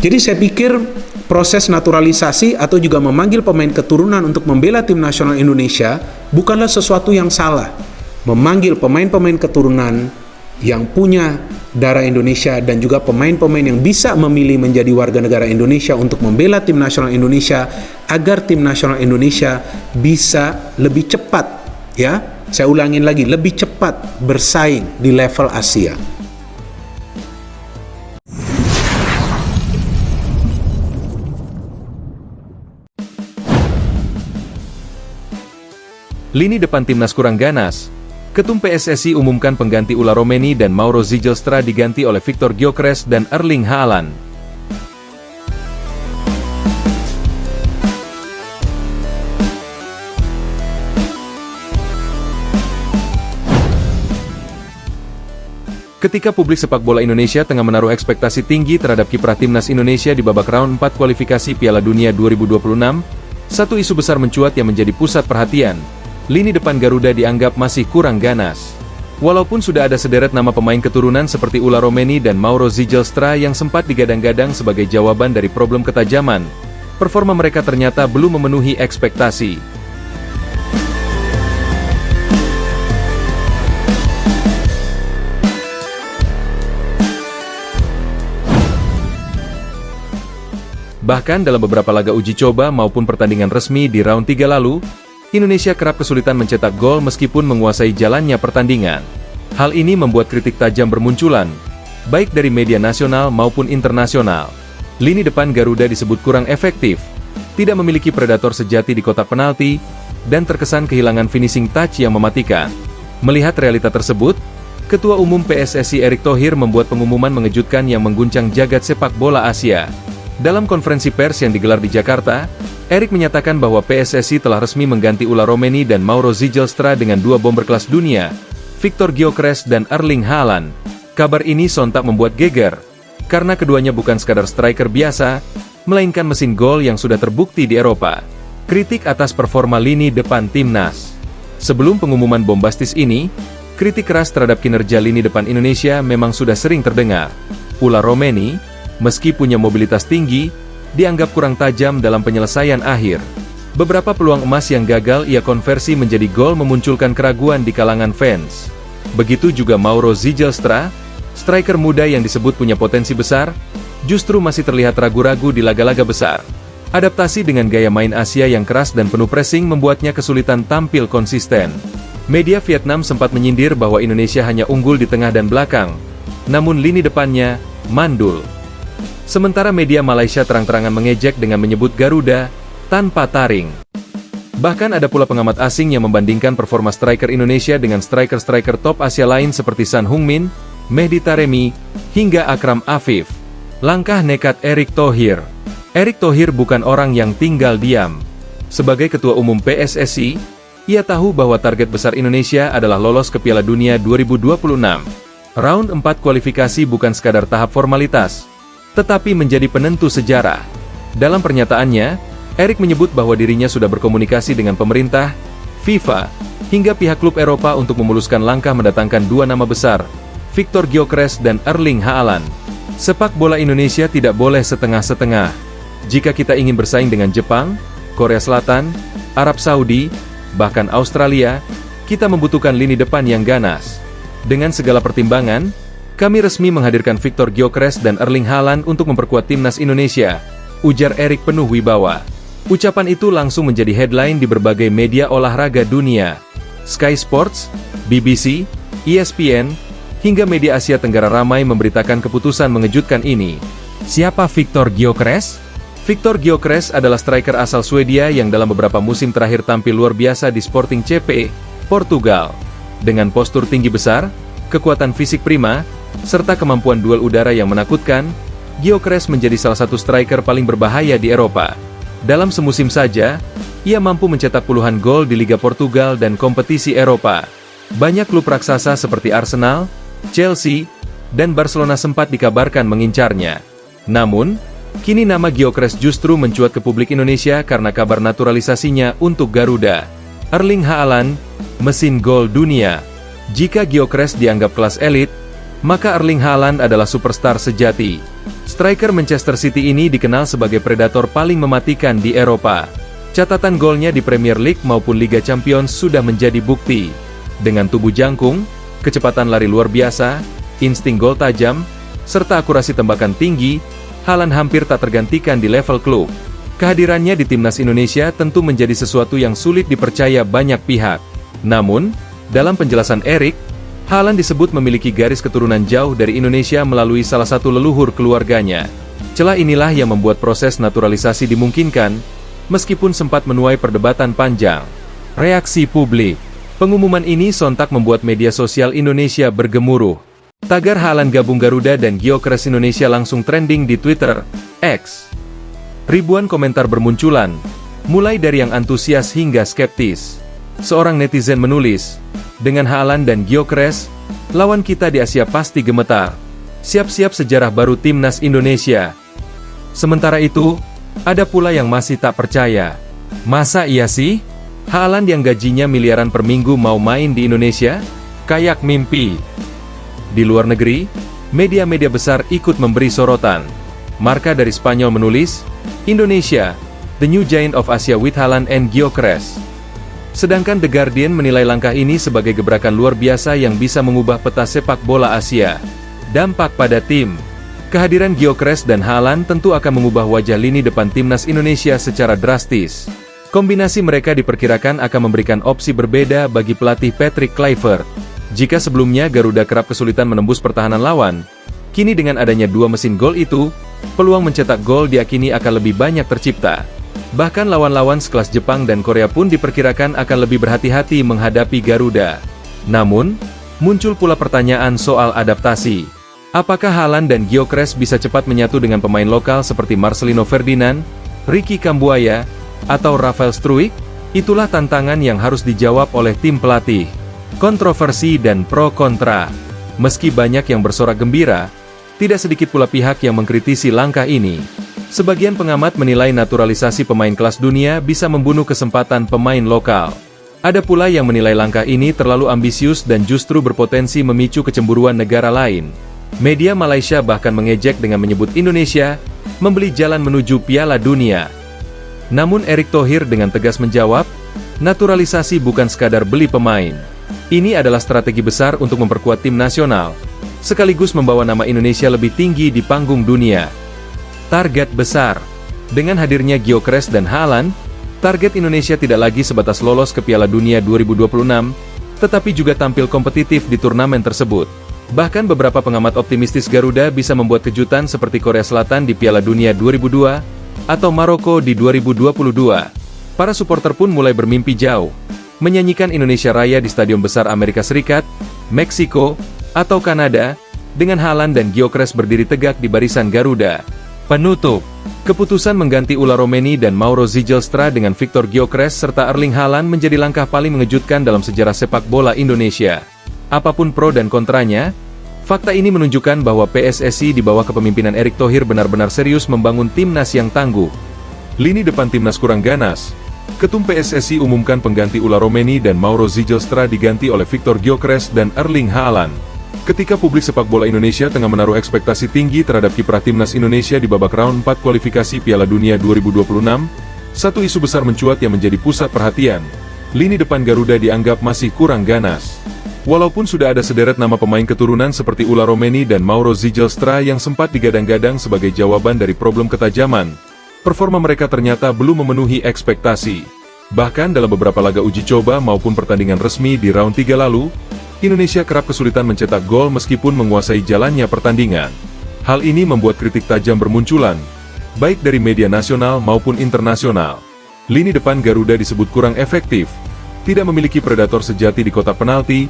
Jadi saya pikir proses naturalisasi atau juga memanggil pemain keturunan untuk membela tim nasional Indonesia bukanlah sesuatu yang salah. Memanggil pemain-pemain keturunan yang punya darah Indonesia dan juga pemain-pemain yang bisa memilih menjadi warga negara Indonesia untuk membela tim nasional Indonesia agar tim nasional Indonesia bisa lebih cepat, ya, saya ulangin lagi, lebih cepat bersaing di level Asia. Lini depan timnas kurang ganas. Ketum PSSI umumkan pengganti Ulla Romeni dan Mauro Zijlstra diganti oleh Victor Gyökeres dan Erling Haaland. Ketika publik sepak bola Indonesia tengah menaruh ekspektasi tinggi terhadap kiprah timnas Indonesia di babak round 4 kualifikasi Piala Dunia 2026, satu isu besar mencuat yang menjadi pusat perhatian. Lini depan Garuda dianggap masih kurang ganas. Walaupun sudah ada sederet nama pemain keturunan seperti Ulla Romeni dan Mauro Zijlstra yang sempat digadang-gadang sebagai jawaban dari problem ketajaman, performa mereka ternyata belum memenuhi ekspektasi. Bahkan dalam beberapa laga uji coba maupun pertandingan resmi di round 3 lalu, Indonesia kerap kesulitan mencetak gol meskipun menguasai jalannya pertandingan. Hal ini membuat kritik tajam bermunculan, baik dari media nasional maupun internasional. Lini depan Garuda disebut kurang efektif, tidak memiliki predator sejati di kotak penalti, dan terkesan kehilangan finishing touch yang mematikan. Melihat realita tersebut, Ketua Umum PSSI Erick Thohir membuat pengumuman mengejutkan yang mengguncang jagat sepak bola Asia. Dalam konferensi pers yang digelar di Jakarta, Erick menyatakan bahwa PSSI telah resmi mengganti Ulla Romeni dan Mauro Zijlstra dengan dua bomber kelas dunia, Victor Gyökeres dan Erling Haaland. Kabar ini sontak membuat geger, karena keduanya bukan sekadar striker biasa, melainkan mesin gol yang sudah terbukti di Eropa. Kritik atas performa lini depan timnas. Sebelum pengumuman bombastis ini, kritik keras terhadap kinerja lini depan Indonesia memang sudah sering terdengar. Ulla Romeni, meski punya mobilitas tinggi, dianggap kurang tajam dalam penyelesaian akhir. Beberapa peluang emas yang gagal ia konversi menjadi gol memunculkan keraguan di kalangan fans. Begitu juga Mauro Zijlstra, striker muda yang disebut punya potensi besar, justru masih terlihat ragu-ragu di laga-laga besar. Adaptasi dengan gaya main Asia yang keras dan penuh pressing membuatnya kesulitan tampil konsisten. Media Vietnam sempat menyindir bahwa Indonesia hanya unggul di tengah dan belakang, namun lini depannya mandul. Sementara media Malaysia terang-terangan mengejek dengan menyebut Garuda tanpa taring. Bahkan ada pula pengamat asing yang membandingkan performa striker Indonesia dengan striker-striker top Asia lain seperti Son Heung-min, Mehdi Taremi, hingga Akram Afif. Langkah nekat Erick Thohir. Erick Thohir bukan orang yang tinggal diam. Sebagai Ketua Umum PSSI, ia tahu bahwa target besar Indonesia adalah lolos ke Piala Dunia 2026. Round 4 kualifikasi bukan sekadar tahap formalitas, tetapi menjadi penentu sejarah. Dalam pernyataannya, Erick menyebut bahwa dirinya sudah berkomunikasi dengan pemerintah, FIFA, hingga pihak klub Eropa untuk memuluskan langkah mendatangkan dua nama besar, Victor Gyökeres dan Erling Haaland. Sepak bola Indonesia tidak boleh setengah-setengah. Jika kita ingin bersaing dengan Jepang, Korea Selatan, Arab Saudi, bahkan Australia, kita membutuhkan lini depan yang ganas. Dengan segala pertimbangan, kami resmi menghadirkan Victor Gyökeres dan Erling Haaland untuk memperkuat timnas Indonesia, ujar Erick penuh wibawa. Ucapan itu langsung menjadi headline di berbagai media olahraga dunia. Sky Sports, BBC, ESPN, hingga media Asia Tenggara ramai memberitakan keputusan mengejutkan ini. Siapa Victor Gyökeres? Victor Gyökeres adalah striker asal Swedia yang dalam beberapa musim terakhir tampil luar biasa di Sporting CP, Portugal. Dengan postur tinggi besar, kekuatan fisik prima, serta kemampuan duel udara yang menakutkan, Gyökeres menjadi salah satu striker paling berbahaya di Eropa. Dalam semusim saja, ia mampu mencetak puluhan gol di Liga Portugal dan kompetisi Eropa. Banyak klub raksasa seperti Arsenal, Chelsea, dan Barcelona sempat dikabarkan mengincarnya. Namun, kini nama Gyökeres justru mencuat ke publik Indonesia karena kabar naturalisasinya untuk Garuda. Erling Haaland, mesin gol dunia. Jika Gyökeres dianggap kelas elit, maka Erling Haaland adalah superstar sejati. Striker Manchester City ini dikenal sebagai predator paling mematikan di Eropa. Catatan golnya di Premier League maupun Liga Champions sudah menjadi bukti. Dengan tubuh jangkung, kecepatan lari luar biasa, insting gol tajam, serta akurasi tembakan tinggi, Haaland hampir tak tergantikan di level klub. Kehadirannya di timnas Indonesia tentu menjadi sesuatu yang sulit dipercaya banyak pihak. Namun, dalam penjelasan Erik, Haaland disebut memiliki garis keturunan jauh dari Indonesia melalui salah satu leluhur keluarganya. Celah inilah yang membuat proses naturalisasi dimungkinkan, meskipun sempat menuai perdebatan panjang. Reaksi publik. Pengumuman ini sontak membuat media sosial Indonesia bergemuruh. Tagar Haaland gabung Garuda dan Gyökeres Indonesia langsung trending di Twitter, X. Ribuan komentar bermunculan, mulai dari yang antusias hingga skeptis. Seorang netizen menulis, dengan Haaland dan Gyökeres, lawan kita di Asia pasti gemetar. Siap-siap sejarah baru timnas Indonesia. Sementara itu, ada pula yang masih tak percaya. Masa iya sih? Haaland yang gajinya miliaran per minggu mau main di Indonesia? Kayak mimpi. Di luar negeri, media-media besar ikut memberi sorotan. Marca dari Spanyol menulis, Indonesia, the new giant of Asia with Haaland and Gyökeres. Sedangkan The Guardian menilai langkah ini sebagai gebrakan luar biasa yang bisa mengubah peta sepak bola Asia. Dampak pada tim. Kehadiran Gyökeres dan Haaland tentu akan mengubah wajah lini depan timnas Indonesia secara drastis. Kombinasi mereka diperkirakan akan memberikan opsi berbeda bagi pelatih Patrick Kluivert. Jika sebelumnya Garuda kerap kesulitan menembus pertahanan lawan, kini dengan adanya dua mesin gol itu, peluang mencetak gol diakini akan lebih banyak tercipta. Bahkan lawan-lawan sekelas Jepang dan Korea pun diperkirakan akan lebih berhati-hati menghadapi Garuda. Namun, muncul pula pertanyaan soal adaptasi. Apakah Haaland dan Gyökeres bisa cepat menyatu dengan pemain lokal seperti Marcelino Ferdinand, Ricky Kambuaya, atau Rafael Struijk? Itulah tantangan yang harus dijawab oleh tim pelatih. Kontroversi dan pro kontra. Meski banyak yang bersorak gembira, tidak sedikit pula pihak yang mengkritisi langkah ini. Sebagian pengamat menilai naturalisasi pemain kelas dunia bisa membunuh kesempatan pemain lokal. Ada pula yang menilai langkah ini terlalu ambisius dan justru berpotensi memicu kecemburuan negara lain. Media Malaysia bahkan mengejek dengan menyebut Indonesia membeli jalan menuju Piala Dunia. Namun Erick Thohir dengan tegas menjawab, naturalisasi bukan sekadar beli pemain. Ini adalah strategi besar untuk memperkuat tim nasional, sekaligus membawa nama Indonesia lebih tinggi di panggung dunia. Target besar. Dengan hadirnya Gyökeres dan Haaland, target Indonesia tidak lagi sebatas lolos ke Piala Dunia 2026, tetapi juga tampil kompetitif di turnamen tersebut. Bahkan beberapa pengamat optimistis Garuda bisa membuat kejutan seperti Korea Selatan di Piala Dunia 2002, atau Maroko di 2022. Para supporter pun mulai bermimpi jauh, menyanyikan Indonesia Raya di stadion besar Amerika Serikat, Meksiko, atau Kanada, dengan Haaland dan Gyökeres berdiri tegak di barisan Garuda. Penutup, keputusan mengganti Ula Romeni dan Mauro Zijlstra dengan Victor Gyökeres serta Erling Haaland menjadi langkah paling mengejutkan dalam sejarah sepak bola Indonesia. Apapun pro dan kontranya, fakta ini menunjukkan bahwa PSSI di bawah kepemimpinan Erick Thohir benar-benar serius membangun timnas yang tangguh. Lini depan timnas kurang ganas. Ketum PSSI umumkan pengganti Ula Romeni dan Mauro Zijlstra diganti oleh Victor Gyökeres dan Erling Haaland. Ketika publik sepak bola Indonesia tengah menaruh ekspektasi tinggi terhadap kiprah timnas Indonesia di babak round 4 kualifikasi Piala Dunia 2026, satu isu besar mencuat yang menjadi pusat perhatian. Lini depan Garuda dianggap masih kurang ganas. Walaupun sudah ada sederet nama pemain keturunan seperti Ula Romeni dan Mauro Zijlstra yang sempat digadang-gadang sebagai jawaban dari problem ketajaman, performa mereka ternyata belum memenuhi ekspektasi. Bahkan dalam beberapa laga uji coba maupun pertandingan resmi di round 3 lalu, Indonesia kerap kesulitan mencetak gol meskipun menguasai jalannya pertandingan. Hal ini membuat kritik tajam bermunculan, baik dari media nasional maupun internasional. Lini depan Garuda disebut kurang efektif, tidak memiliki predator sejati di kotak penalti,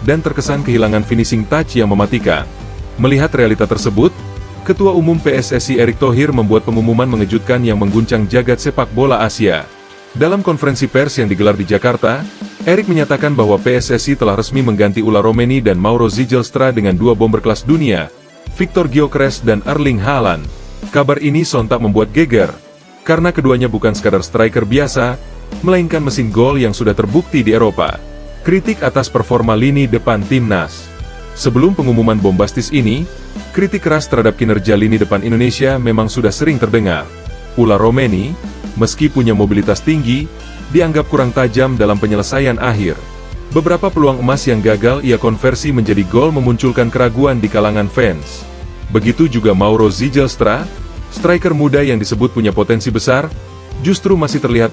dan terkesan kehilangan finishing touch yang mematikan. Melihat realita tersebut, Ketua Umum PSSI Erick Thohir membuat pengumuman mengejutkan yang mengguncang jagat sepak bola Asia. Dalam konferensi pers yang digelar di Jakarta, Erick menyatakan bahwa PSSI telah resmi mengganti Ula Romeni dan Mauro Zijlstra dengan dua bomber kelas dunia, Victor Gyökeres dan Erling Haaland. Kabar ini sontak membuat geger, karena keduanya bukan sekadar striker biasa, melainkan mesin gol yang sudah terbukti di Eropa. Kritik atas performa lini depan timnas. Sebelum pengumuman bombastis ini, Kritik keras terhadap kinerja lini depan Indonesia memang sudah sering terdengar. Ulah Romeni, meski punya mobilitas tinggi, dianggap kurang tajam dalam penyelesaian akhir. Beberapa peluang emas yang gagal ia konversi menjadi gol memunculkan keraguan di kalangan fans. Begitu juga Mauro Zijlstra, striker muda yang disebut punya potensi besar, justru masih terlihat